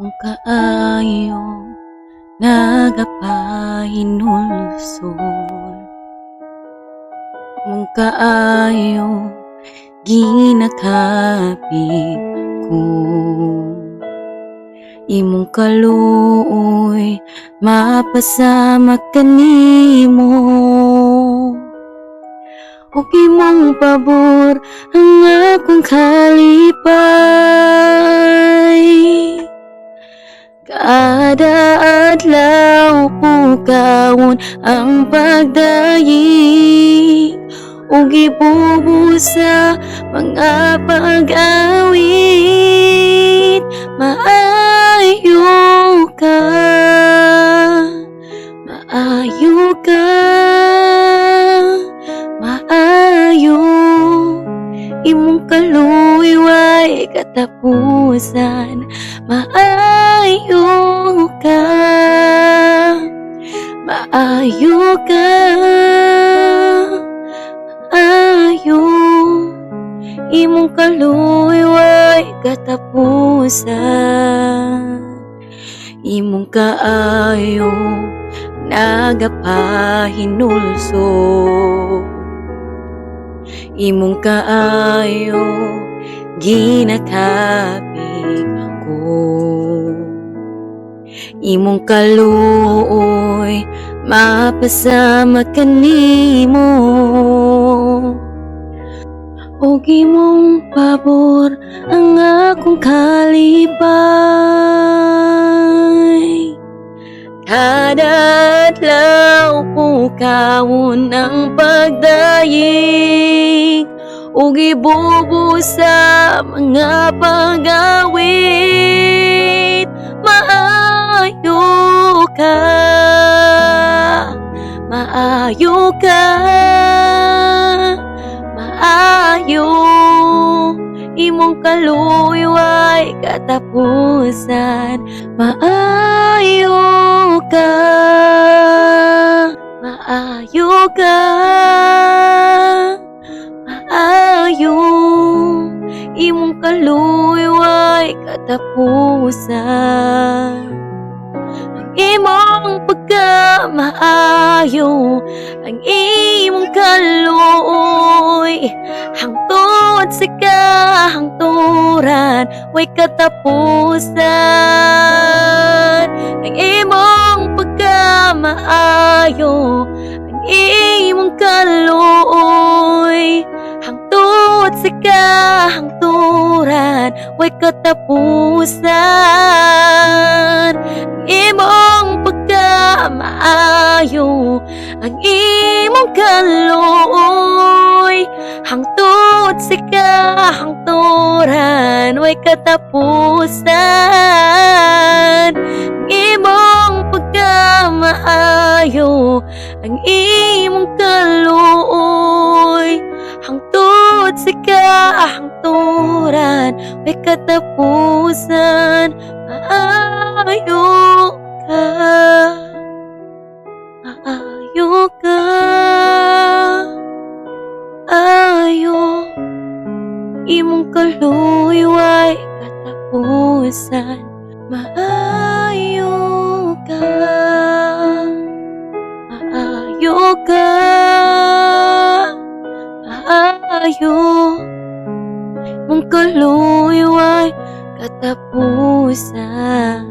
Kung kaayo nagapahinulsol, kung kaayo ginakapit ko, imong kaluoy mapasama kanimo, ug imong pabor ang akong kalipay. Kada adlaw pugawon ang pagdayi, ug ibubusa mga pag-awit. Maayo ka, maayo ka, maayo. Imong kaluoy way katapusan. Maayo ka, maayo ka, maayo. Imong kaluoy way katapusan. Imong kaayo nagapahinulso, imong kaayo ginakapit ko, imong kaluoy mapasama kanimo, ug imong pabor ang akong kalipay. Kada adlaw pugawon ang pagdayeg, ug ibubusa mga pag-awit. Maayo ka, maayo ka, maayo. Imong kaluoy way katapusan. Maayo ka, maayo ka, maayo. Imong kaluoy way katapusan. Ang imong pagkamaayo, ang imong kaluoy, hangtod sa kahangturan way katapusan. Ang imong pagkamaayo, ang imong kaluoy, hangtod sa kahangturan way katapusan. Ang imong pagkamaayo, ang imong kaluoy, hangtod sa kahangturan way katapusan. Ang imong pagkamaayo, ang imong kaluoy, hangtod sa kahangturan may katapusan. Maayo ka, maayo ka, maayo. Imong kaluoy way katapusan. Maayo ka, maayo ka, maayo. Imong kaluoy way katapusan.